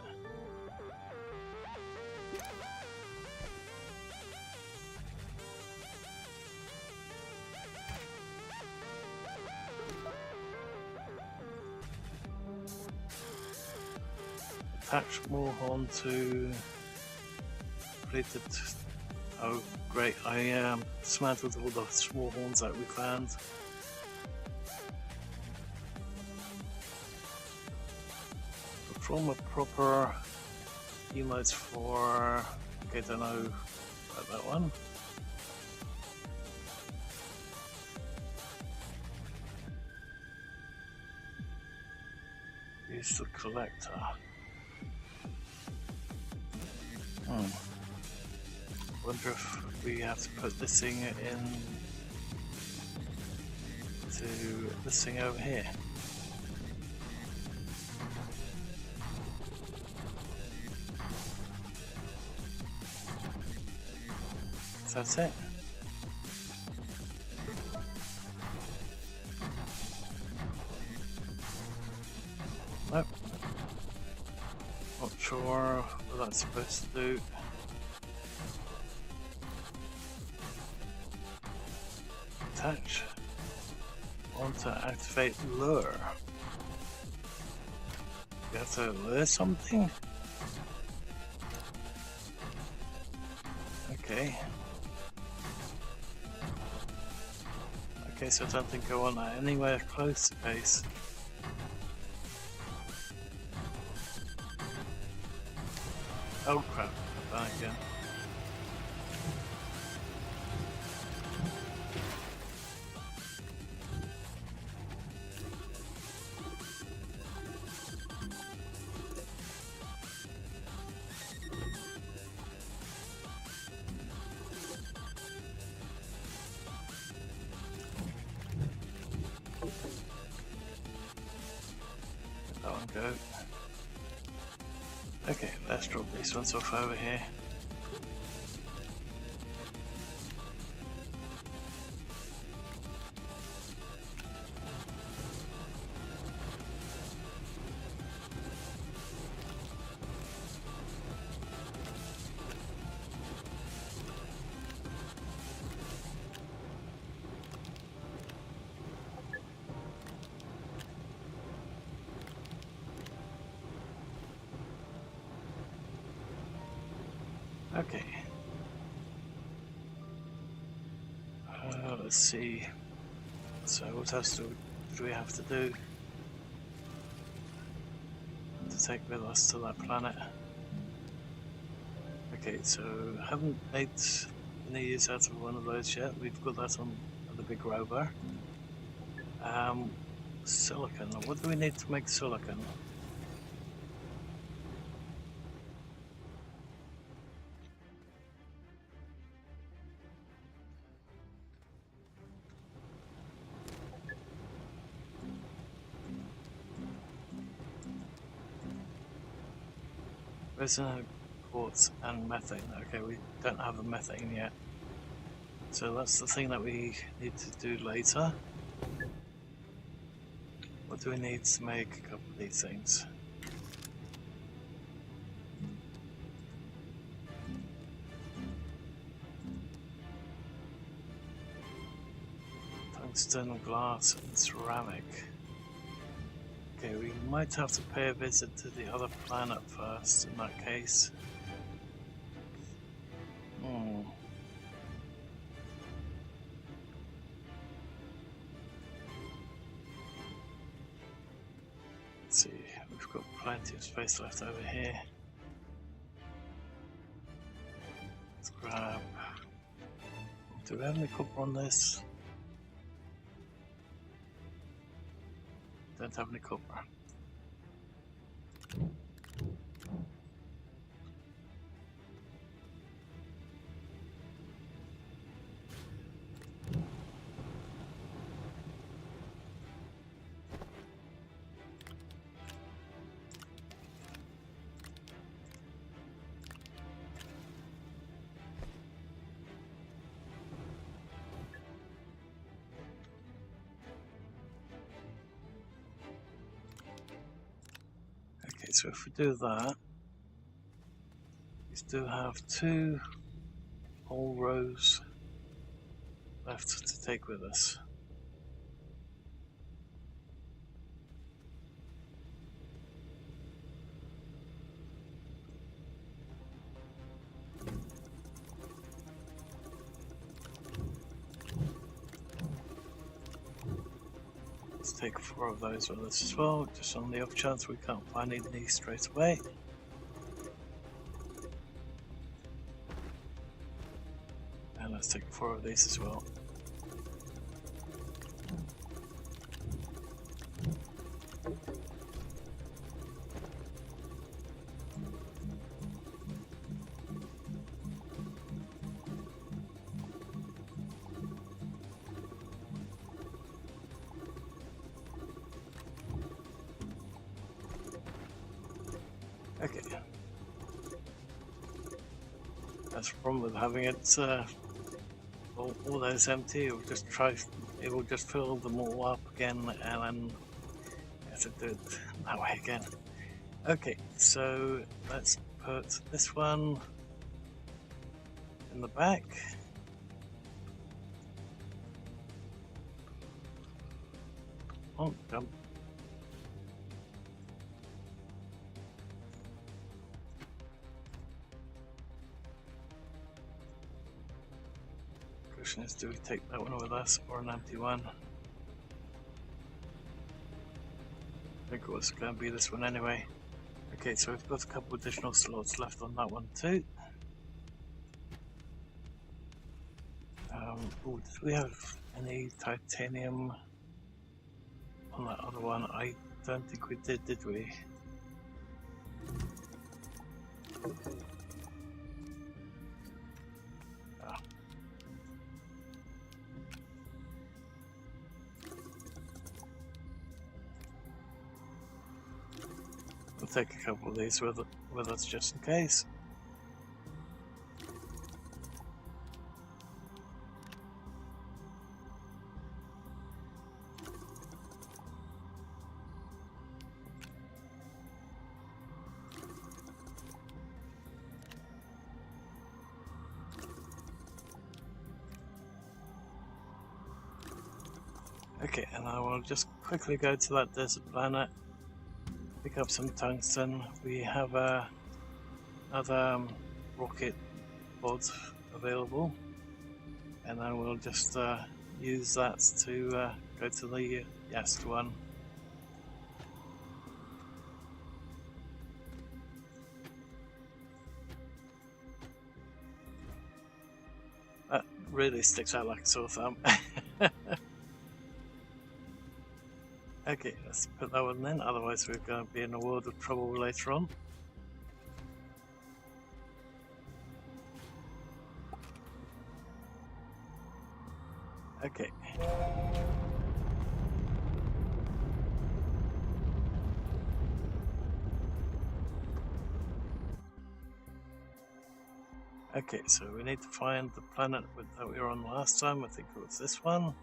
Attach more horn to completed. Oh, great! I dismantled all the small horns that we found. From a proper emotes for. Okay, don't know about that one. Use the collector. Wonder if we have to put this thing in to this thing over here. That's it. Nope. Not sure what that's supposed to do. Attach. Want to activate lure. You have to lure something? Okay. Okay, so I don't think I want that anywhere close to base. Oh crap, that again. That one go. Okay, let's drop these ones off over here. Okay. Let's see. So what else do we have to do to take with us to that planet? Okay, so haven't made any use out of one of those yet. We've got that on the big rover. Silicon. What do we need to make silicon? Resin, quartz, and methane. Okay, we don't have the methane yet. So that's the thing that we need to do later. What do we need to make a couple of these things? Tungsten, glass, and ceramic. Okay, we might have to pay a visit to the other planet first in that case. Let's see, we've got plenty of space left over here. Let's grab Do we have any copper on this? Don't have any copper. Okay, so if we do that, we still have 2 whole rows left to take with us. Let's take 4 of those with us as well, just on the off chance we can't find any straight away. And let's take 4 of these as well. Okay. That's the problem with having it all those empty. It will just fill them all up again, and then you have to do it that way again. Okay, so let's put this one in the back. Oh, jump. Question is, do we take that one with us or an empty one? I think it was going to be this one anyway. Okay, so we've got a couple additional slots left on that one too. Oh, did we have any titanium on that other one? I don't think we did we? We'll take a couple of these with us just in case. Okay, and I will just quickly go to that desert planet, pick up some tungsten. We have another rocket pod available, and I will just use that to go to the Yast one. That really sticks out like a sore thumb. Okay, let's put that one in, otherwise we're going to be in a world of trouble later on. Okay. Okay, so we need to find the planet that we were on last time. I think it was this one.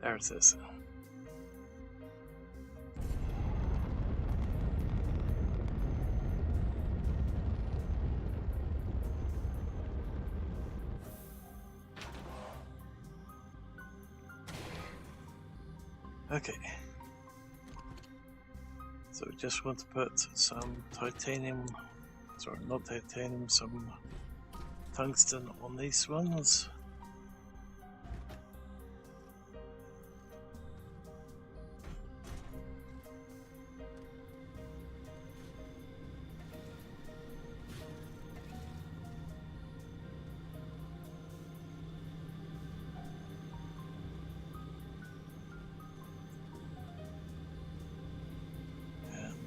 There it is. Okay. So we just want to put some titanium, sorry, not titanium, some tungsten on these ones.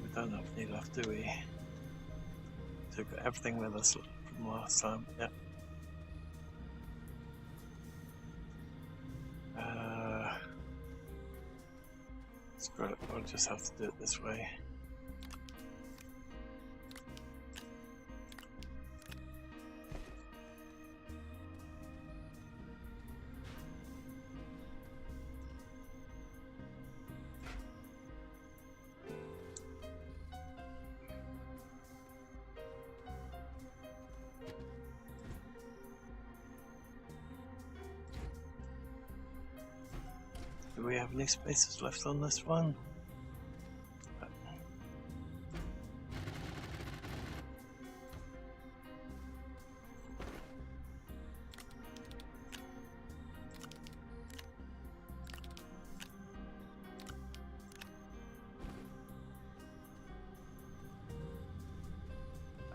We don't have any left, do we? Took everything with us from last time, yeah. Screw it, I'll just have to do it this way. Do we have any spaces left on this one?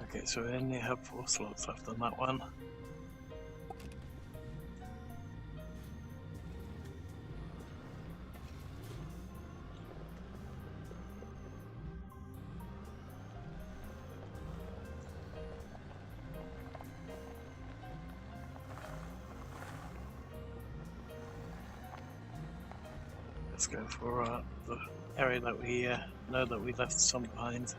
Okay, so we only have 4 slots left on that one. Let's go for the area that we know that we left some behind.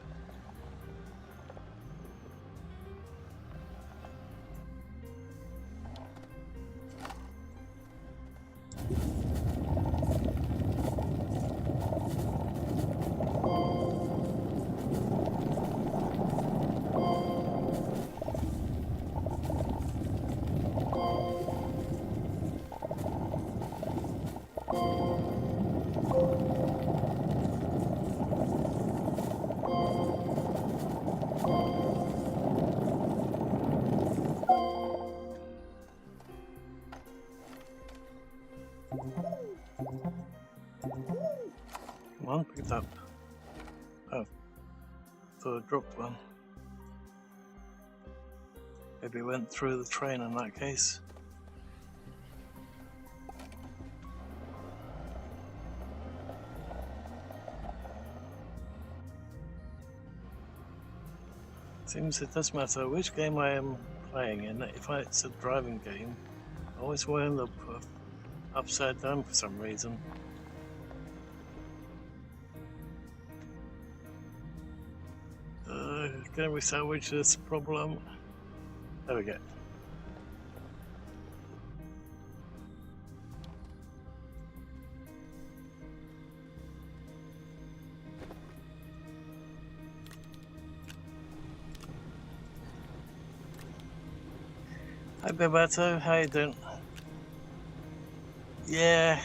Come on, pick it up. Oh, thought I dropped one. Maybe it went through the train in that case. Seems it does matter which game I am playing in. If it's a driving game, I always wind up upside down for some reason. Can we salvage this problem? There we go. Hi Bebato, how you doing? Yeah,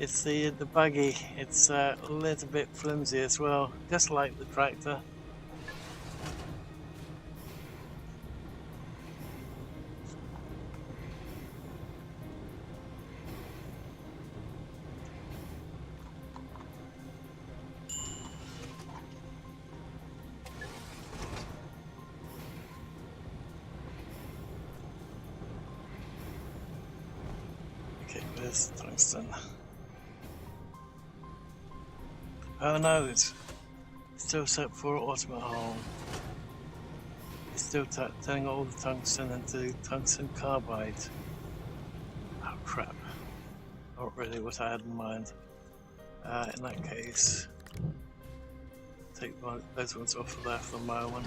it's the buggy. It's a little bit flimsy as well, just like the tractor. Tungsten. Oh no, it's still set for ultimate hull. It's still turning all the tungsten into tungsten carbide. Oh crap. Not really what I had in mind. In that case, take those ones off of there for the moment.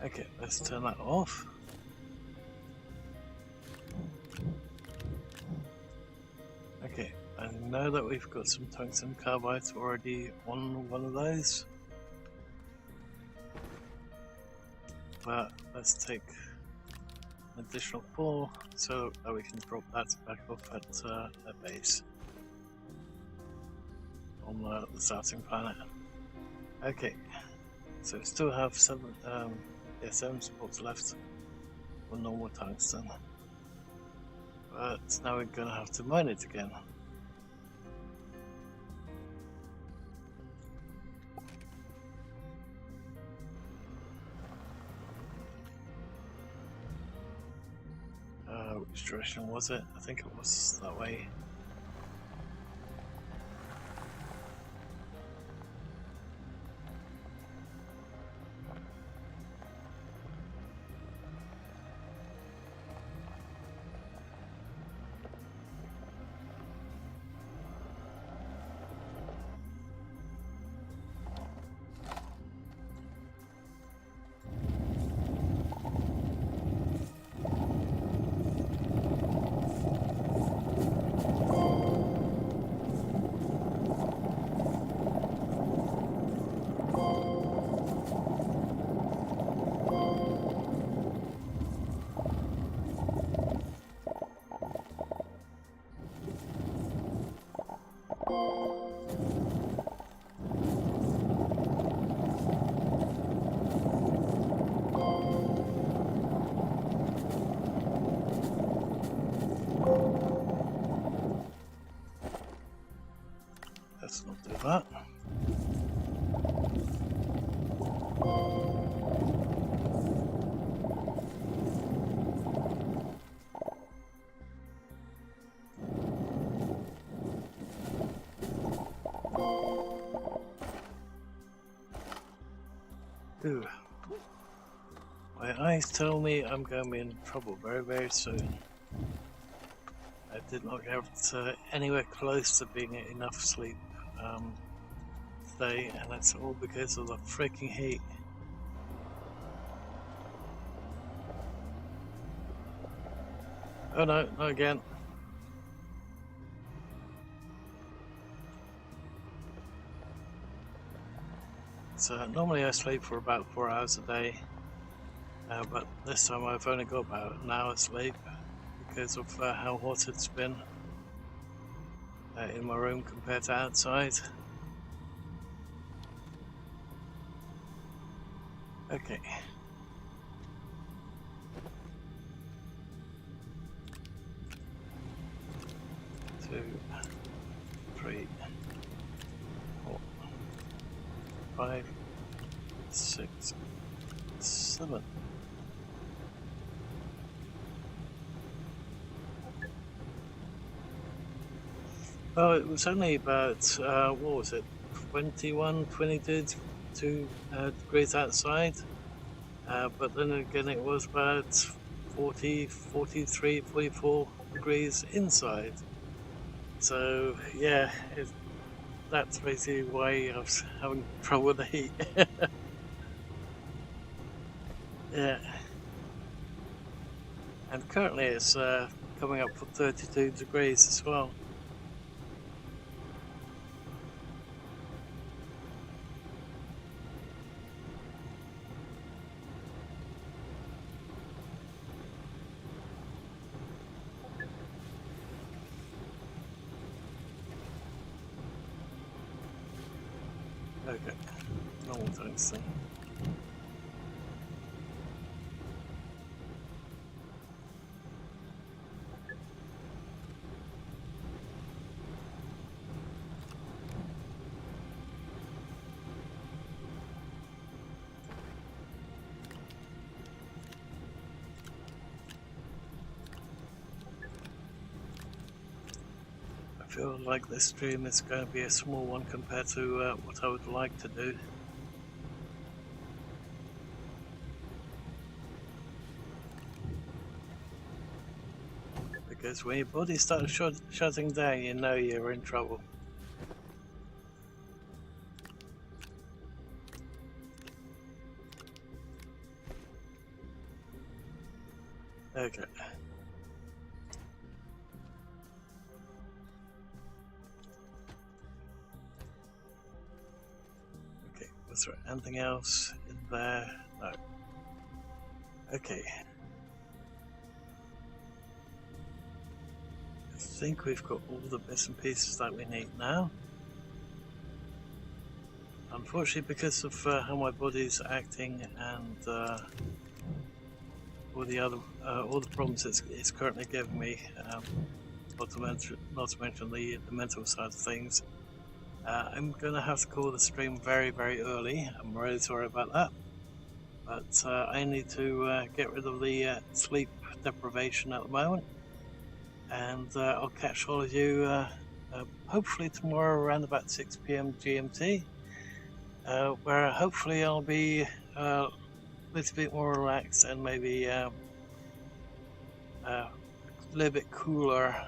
Okay, let's turn that off. Okay, I know that we've got some tungsten carbide already on one of those. But let's take an additional 4 so that we can drop that back off at base on the starting planet. Okay, so we still have 7 spots left for normal tungsten, but now we're going to have to mine it again. Which direction was it? I think it was that way. Let's not do that. Ooh. My eyes tell me I'm going to be in trouble very, very soon. I did not get anywhere close to being enough sleep today, and that's all because of the freaking heat. Oh no, not again. So normally I sleep for about 4 hours a day, but this time I've only got about an hour's sleep because of how hot it's been in my room compared to outside. Okay. 2, 3, 4, 5, 6, 7. Well, it was only about, what was it, 21, 22 degrees outside, but then again it was about 40, 43, 44 degrees inside. So yeah, that's basically why I was having trouble with the heat. Yeah. And currently it's coming up for 32 degrees as well. Okay, normal tungsten. I feel like this stream is going to be a small one compared to what I would like to do. Because when your body starts shutting down, you know you're in trouble. Okay. Okay, was there anything else in there? No. Okay. I think we've got all the bits and pieces that we need now. Unfortunately, because of how my body's acting and all the problems it's currently giving me, not to mention the mental side of things, I'm gonna have to call the stream very, very early. I'm really sorry about that, but I need to get rid of the sleep deprivation at the moment, and I'll catch all of you hopefully tomorrow around about 6 PM GMT. Where hopefully I'll be a little bit more relaxed and maybe a little bit cooler.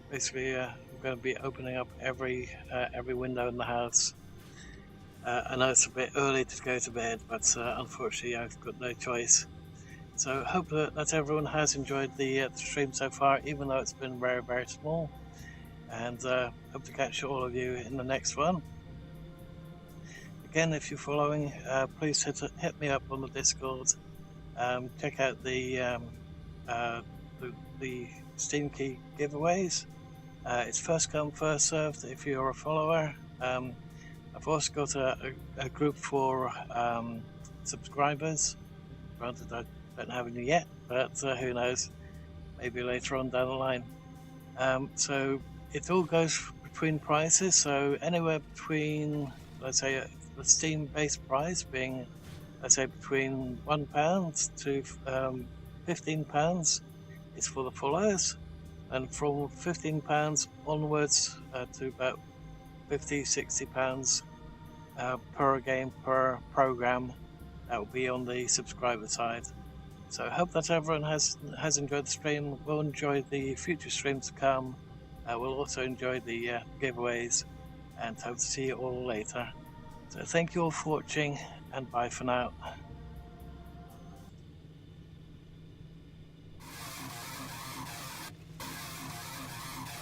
Basically, I'm going to be opening up every window in the house. I know it's a bit early to go to bed, but unfortunately I've got no choice. So hope that everyone has enjoyed the stream so far, even though it's been very, very small. And hope to catch all of you in the next one. Again, if you're following, please hit me up on the Discord. Check out the Steam Key giveaways. It's first come, first served if you're a follower. I've also got a group for subscribers. Granted, I don't have any yet, but who knows? Maybe later on down the line. So it all goes between prices. So anywhere between, let's say, the Steam base price being, let's say, between £1 to £15 is for the followers, and from £15 onwards to about £50–60 per game per program, that will be on the subscriber side. So I hope that everyone has enjoyed the stream, will enjoy the future streams to come, will also enjoy the giveaways, and hope to see you all later. So thank you all for watching, and bye for now.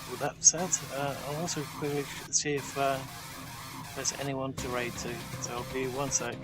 With that said, I'll also quickly see if there's anyone to raid to, so I'll be 1 sec.